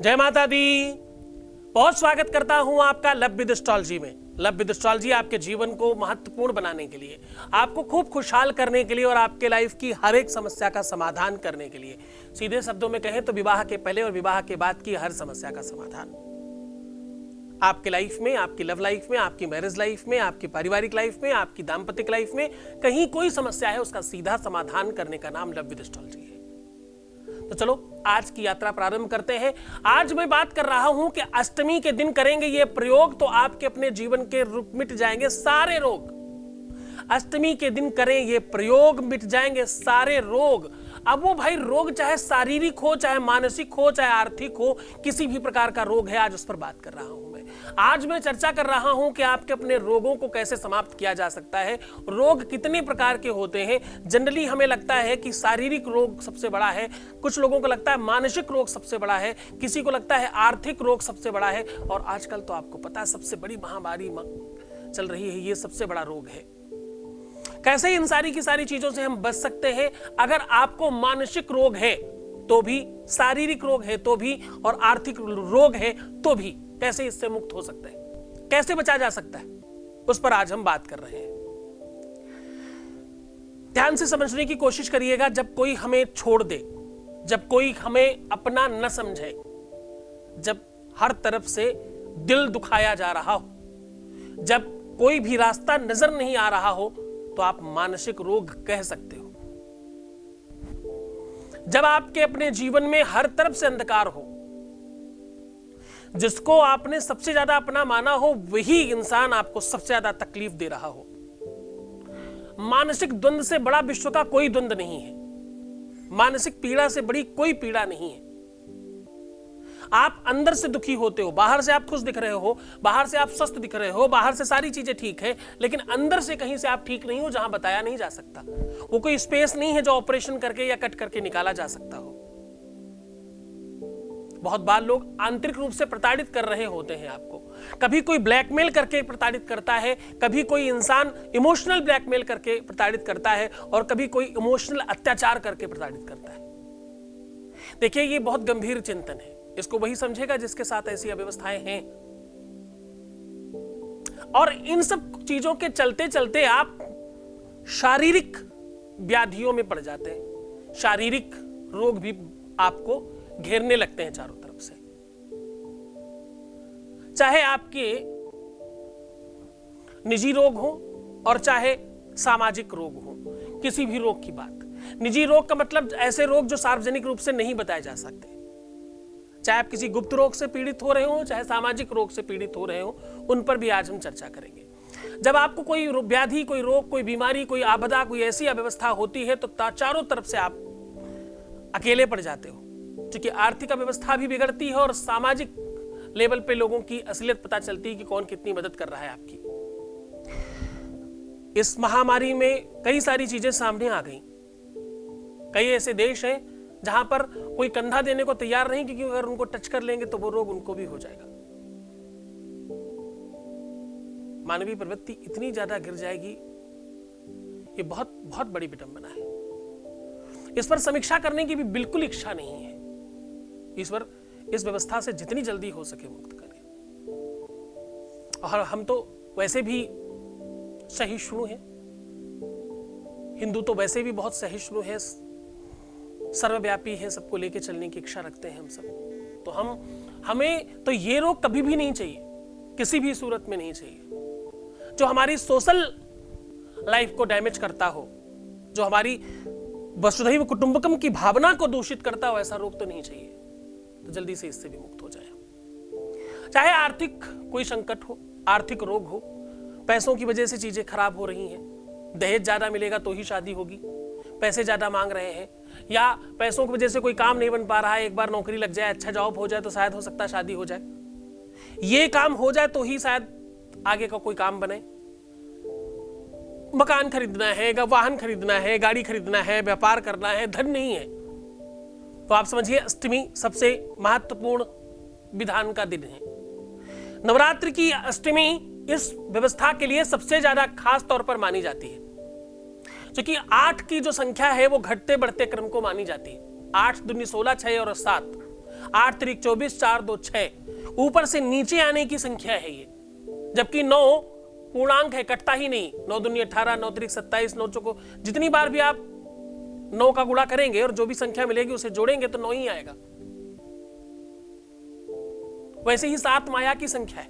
जय माता दी। बहुत स्वागत करता हूं आपका लव विद एस्ट्रोलॉजी में। लव विद एस्ट्रोलॉजी आपके जीवन को महत्वपूर्ण बनाने के लिए, आपको खूब खुशहाल करने के लिए और आपके लाइफ की हर एक समस्या का समाधान करने के लिए, सीधे शब्दों में कहें तो विवाह के पहले और विवाह के बाद की हर समस्या का समाधान आपके लाइफ में, आपकी लव लाइफ में, आपकी मैरिज लाइफ में, आपकी पारिवारिक लाइफ में, आपकी दाम्पत्य लाइफ में कहीं कोई समस्या है, उसका सीधा समाधान करने का नाम लव विद एस्ट्रोलॉजी है। तो चलो आज की यात्रा प्रारंभ करते हैं। आज मैं बात कर रहा हूं कि अष्टमी के दिन करेंगे ये प्रयोग तो आपके अपने जीवन के मिट जाएंगे सारे रोग। अष्टमी के दिन करें ये प्रयोग, मिट जाएंगे सारे रोग। अब वो भाई रोग चाहे शारीरिक हो, चाहे मानसिक हो, चाहे आर्थिक हो, किसी भी प्रकार का रोग है, आज उस पर बात कर रहा हूं। आज मैं चर्चा कर रहा हूं कि आपके अपने रोगों को कैसे समाप्त किया जा सकता है। रोग कितने प्रकार के होते हैं। जनरली हमें लगता है कि शारीरिक रोग सबसे बड़ा है, कुछ लोगों को लगता है मानसिक रोग सबसे बड़ा है, किसी को लगता है आर्थिक रोग सबसे बड़ा है, और आजकल तो आपको पता है सबसे बड़ी महामारी चल रही है, ये सबसे बड़ा रोग है। कैसे इन सारी की सारी चीजों से हम बच सकते हैं। अगर आपको मानसिक रोग है तो भी, शारीरिक रोग है तो भी, और आर्थिक रोग है तो भी, कैसे इससे मुक्त हो सकते हैं, कैसे बचा जा सकता है, उस पर आज हम बात कर रहे हैं। ध्यान से समझने की कोशिश करिएगा। जब कोई हमें छोड़ दे, जब कोई हमें अपना न समझे, जब हर तरफ से दिल दुखाया जा रहा हो, जब कोई भी रास्ता नजर नहीं आ रहा हो, तो आप मानसिक रोग कह सकते हो। जब आपके अपने जीवन में हर तरफ से अंधकार हो, जिसको आपने सबसे ज्यादा अपना माना हो वही इंसान आपको सबसे ज्यादा तकलीफ दे रहा हो। मानसिक द्वंद्व से बड़ा विश्व का कोई द्वंद्व नहीं है। मानसिक पीड़ा से बड़ी कोई पीड़ा नहीं है। आप अंदर से दुखी होते हो, बाहर से आप खुश दिख रहे हो, बाहर से आप स्वस्थ दिख रहे हो, बाहर से सारी चीजें ठीक है, लेकिन अंदर से कहीं से आप ठीक नहीं हो, जहां बताया नहीं जा सकता। वो कोई स्पेस नहीं है जो ऑपरेशन करके या कट करके निकाला जा सकता हो। बहुत बार लोग आंतरिक रूप से प्रताड़ित कर रहे होते हैं आपको। कभी कोई ब्लैकमेल करके प्रताड़ित करता है, कभी कोई इंसान इमोशनल ब्लैकमेल करके प्रताड़ित करता है, और कभी कोई इमोशनल अत्याचार करके प्रताड़ित करता है। देखिए, ये बहुत गंभीर चिंतन है। इसको वही समझेगा जिसके साथ ऐसी अव्यवस्थाएं हैं। और इन सब चीजों के चलते चलते आप शारीरिक व्याधियों में पड़ जाते हैं। शारीरिक रोग भी आपको घेरने लगते हैं चारों तरफ से। चाहे आपके निजी रोग हो और चाहे सामाजिक रोग हो, किसी भी रोग की बात। निजी रोग का मतलब ऐसे रोग जो सार्वजनिक रूप से नहीं बताए जा सकते। चाहे आप किसी गुप्त रोग से पीड़ित हो रहे हो, चाहे सामाजिक रोग से पीड़ित हो रहे हो, उन पर भी आज हम चर्चा करेंगे। जब आपको कोई व्याधि, कोई रोग, कोई बीमारी, कोई आपदा, कोई ऐसी अव्यवस्था होती है तो चारों तरफ से आप अकेले पड़ जाते हो, क्योंकि आर्थिक अव्यवस्था भी बिगड़ती है और सामाजिक लेवल पे लोगों की असलियत पता चलती है कि कौन कितनी मदद कर रहा है आपकी। इस महामारी में कई सारी चीजें सामने आ गई। कई ऐसे देश हैं जहां पर कोई कंधा देने को तैयार नहीं, क्योंकि अगर उनको टच कर लेंगे तो वो रोग उनको भी हो जाएगा। मानवीय प्रवृत्ति इतनी ज्यादा गिर जाएगी, ये बहुत बहुत बड़ी विडंबना है। इस पर समीक्षा करने की भी बिल्कुल इच्छा नहीं है। ईश्वर इस व्यवस्था से जितनी जल्दी हो सके मुक्त करें। और हम तो वैसे भी सहिष्णु हैं। हिंदू तो वैसे भी बहुत सहिष्णु है, सर्वव्यापी है, सबको लेके चलने की इच्छा रखते हैं हम सब। तो हमें तो ये रोग कभी भी नहीं चाहिए, किसी भी सूरत में नहीं चाहिए। जो हमारी सोशल लाइफ को डैमेज करता हो, जो हमारी वसुधैव कुटुंबकम की भावना को दूषित करता हो, ऐसा रोग तो नहीं चाहिए। तो जल्दी से इससे भी मुक्त हो जाए। चाहे आर्थिक कोई संकट हो, आर्थिक रोग हो, पैसों की वजह से चीजें खराब हो रही हैं, दहेज ज्यादा मिलेगा तो ही शादी होगी, पैसे ज्यादा मांग रहे हैं, या पैसों की वजह से कोई काम नहीं बन पा रहा है, एक बार नौकरी लग जाए, अच्छा जॉब हो जाए तो शायद हो सकता है शादी हो जाए, ये काम हो जाए तो ही शायद आगे का कोई काम बने। मकान खरीदना है, वाहन खरीदना है, गाड़ी खरीदना है, व्यापार करना है, धन नहीं है, तो आप समझिए अष्टमी सबसे महत्वपूर्ण विधान का दिन है। नवरात्र की अष्टमी इस व्यवस्था के लिए सबसे ज्यादा खास तौर पर मानी जाती है, क्योंकि 8 की जो संख्या है वो घटते बढ़ते क्रम को मानी जाती है। 8 दूनी 16, 6 और 7। 8 त्रिक 24, 4 2 6, ऊपर से नीचे आने की संख्या है ये, जबकि 9 पूर्णांक है, कटता ही नहीं। 9 दूनी 18, 9 त्रिक 27, 9 चौको, जितनी बार भी आप 9 का गुणा करेंगे और जो भी संख्या मिलेगी उसे जोड़ेंगे तो 9 ही आएगा। वैसे ही 7 माया की संख्या है,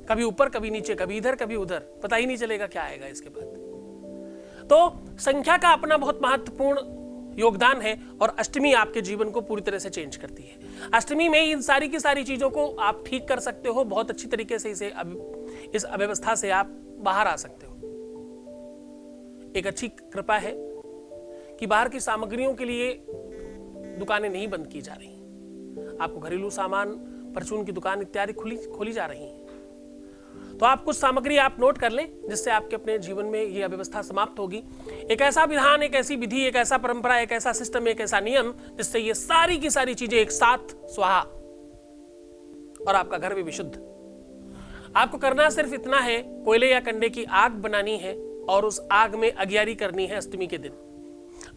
कभी ऊपर कभी नीचे, कभी इधर कभी उधर, पता ही नहीं चलेगा क्या आएगा इसके बाद। तो संख्या का अपना बहुत महत्वपूर्ण योगदान है और अष्टमी आपके जीवन को पूरी तरह से चेंज करती है। अष्टमी में इन सारी की सारी चीजों को आप ठीक कर सकते हो, बहुत अच्छी तरीके से इस अव्यवस्था से आप बाहर आ सकते हो। एक अच्छी कृपा है कि बाहर की सामग्रियों के लिए दुकानें नहीं बंद की जा रही, आपको घरेलू सामान, परचून की दुकान इत्यादि खोली जा रही हैं। तो आप कुछ सामग्री आप नोट कर लें जिससे आपके अपने जीवन में ये अव्यवस्था समाप्त होगी। एक ऐसा विधान, एक ऐसी विधि, एक ऐसा परंपरा, एक ऐसा सिस्टम, एक ऐसा नियम जिससे ये सारी की सारी चीजें एक साथ स्वाहा और आपका घर भी विशुद्ध। आपको करना सिर्फ इतना है, कोयले या कंडे की आग बनानी है और उस आग में अगियारी करनी है अष्टमी के दिन।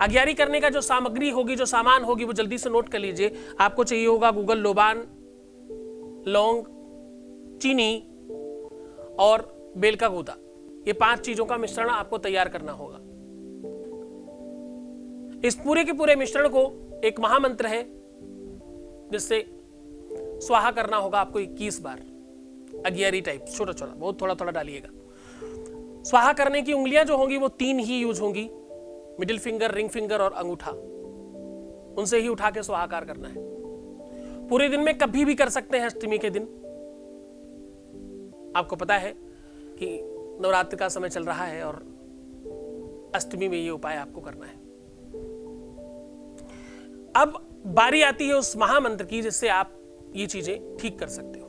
अगियारी करने का जो सामग्री होगी, जो सामान होगी, वो जल्दी से नोट कर लीजिए। आपको चाहिए होगा गूगल, लोबान, लौंग, चीनी और बेल का गूदा। ये 5 चीजों का मिश्रण आपको तैयार करना होगा। इस पूरे के पूरे मिश्रण को एक महामंत्र है जिससे स्वाहा करना होगा आपको 21 बार, अगियारी टाइप, छोटा छोटा, बहुत थोड़ा थोड़ा डालिएगा। स्वाहा करने की उंगलियां जो होंगी वो 3 ही यूज होंगी, मिडिल फिंगर, रिंग फिंगर और अंगूठा, उनसे ही उठा के स्वाहाकार करना है। पूरे दिन में कभी भी कर सकते हैं अष्टमी के दिन। आपको पता है कि नवरात्र का समय चल रहा है और अष्टमी में ये उपाय आपको करना है। अब बारी आती है उस महामंत्र की जिससे आप ये चीजें ठीक कर सकते हो।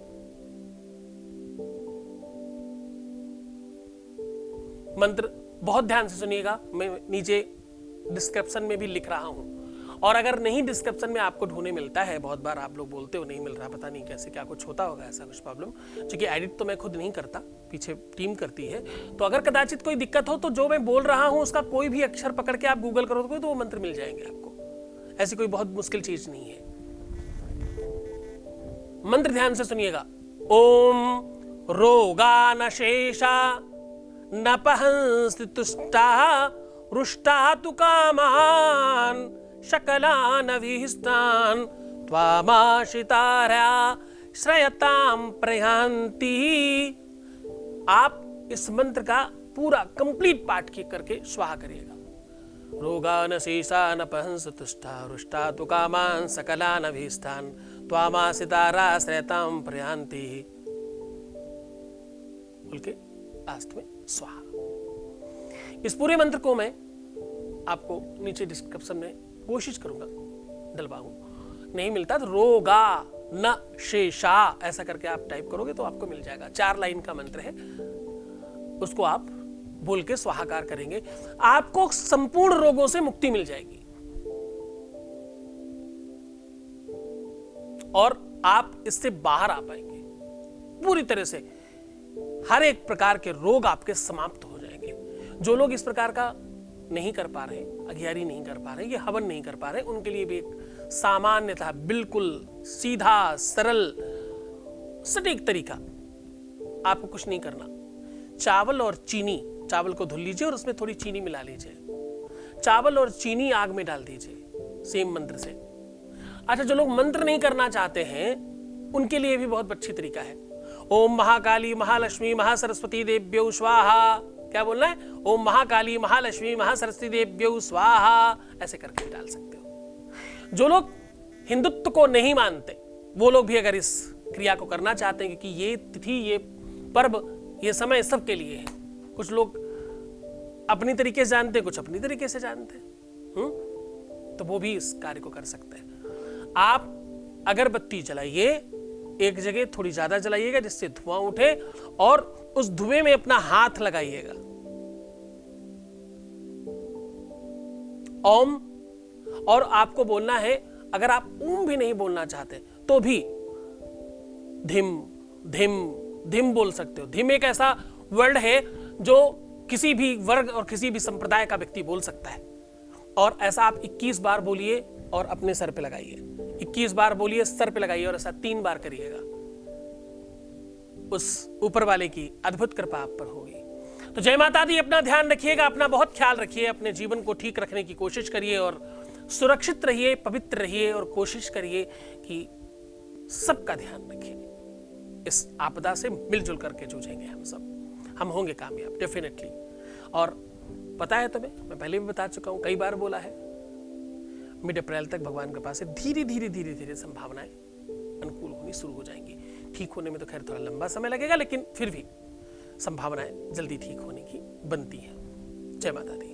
मंत्र बहुत ध्यान से सुनिएगा, मैं नीचे डिस्क्रिप्शन में भी लिख रहा हूं, और अगर नहीं डिस्क्रिप्शन में आपको ढूंढने मिलता है, बहुत बार आप लोग बोलते हो नहीं मिल रहा, पता नहीं कैसे, क्या कुछ होता होगा ऐसा कुछ प्रॉब्लम, क्योंकि एडिट तो मैं खुद नहीं करता, पीछे टीम करती है। तो अगर कदाचित कोई दिक्कत हो तो जो मैं बोल रहा हूं उसका कोई भी अक्षर पकड़ के आप गूगल करोगे तो वो मंत्र मिल जाएंगे आपको, ऐसी कोई बहुत मुश्किल चीज नहीं है। मंत्र ध्यान से सुनिएगा। ओम रोगा न शेषा न पहंसि तुष्टा रुष्टा तु कामान शकलान विहिस्तान त्वामाश्रितार्या श्रयताम प्रयान्ति। आप इस मंत्र का पूरा कंप्लीट पाठ करके स्वाहा करिएगा। रोगा न शेषा न पहंस तुष्टा रुष्टा तु कामान सकलान विहिस्तान त्वामाश्रितार्या श्रयताम प्रयान्ति। बोल के लास्ट में स्वाहा। इस पूरे मंत्र को मैं आपको नीचे डिस्क्रिप्शन में कोशिश करूंगा डलवाऊं, नहीं मिलता तो रोगा न शेषा ऐसा करके आप टाइप करोगे तो आपको मिल जाएगा। 4 लाइन का मंत्र है, उसको आप बोल के स्वाहाकार करेंगे, आपको संपूर्ण रोगों से मुक्ति मिल जाएगी और आप इससे बाहर आ पाएंगे पूरी तरह से। हर एक प्रकार के रोग आपके समाप्त हो जाएंगे। जो लोग इस प्रकार का नहीं कर पा रहे, अगियारी नहीं कर पा रहे, ये हवन नहीं कर पा रहे, उनके लिए भी एक सामान्यतः बिल्कुल सीधा सरल सटीक तरीका, आपको कुछ नहीं करना। चावल और चीनी, चावल को धुल लीजिए और उसमें थोड़ी चीनी मिला लीजिए, चावल और चीनी आग में डाल दीजिए सेम मंत्र से। अच्छा, जो लोग मंत्र नहीं करना चाहते हैं उनके लिए भी बहुत अच्छी तरीका है। ओम महाकाली महालक्ष्मी महासरस्वती देव्यो स्वाहा, क्या बोलना है? ओम महाकाली महालक्ष्मी महासरस्वती देव्यो स्वाहा, ऐसे करके भी डाल सकते हो। जो लोग हिंदुत्व को नहीं मानते वो लोग भी अगर इस क्रिया को करना चाहते हैं, क्योंकि ये तिथि, ये पर्व, ये समय सबके लिए है। कुछ लोग अपनी तरीके से जानते हैं, कुछ अपनी तरीके से जानते हैं, तो वो भी इस कार्य को कर सकते हैं। आप अगरबत्ती जलाइए, एक जगह थोड़ी ज्यादा जलाइएगा जिससे धुआं उठे, और उस धुएं में अपना हाथ लगाइएगा। ओम, और आपको बोलना है, अगर आप ओम भी नहीं बोलना चाहते तो भी धिम धिम धिम बोल सकते हो। धिम एक ऐसा वर्ड है जो किसी भी वर्ग और किसी भी संप्रदाय का व्यक्ति बोल सकता है, और ऐसा आप 21 बार बोलिए और अपने सर पे लगाइए। 21 बार बोलिए, सर पे लगाइए और ऐसा 3 बार करिएगा। उस ऊपर वाले की अद्भुत कृपा आप पर होगी। तो जय माता दी। अपना ध्यान रखिएगा, अपना बहुत ख्याल रखिए, अपने जीवन को ठीक रखने की कोशिश करिए और सुरक्षित रहिए, पवित्र रहिए और कोशिश करिए कि सबका ध्यान रखिए। इस आपदा से मिलजुल करके जूझेंगे हम सब, हम होंगे कामयाब डेफिनेटली। और पता है तुम्हें, मैं पहले भी बता चुका हूं, कई बार बोला है, मिड अप्रैल तक भगवान कृपा से धीरे धीरे धीरे धीरे संभावनाएं अनुकूल होनी शुरू हो जाएंगी। ठीक होने में तो खैर थोड़ा लंबा समय लगेगा, लेकिन फिर भी संभावनाएं जल्दी ठीक होने की बनती हैं। जय माता दी।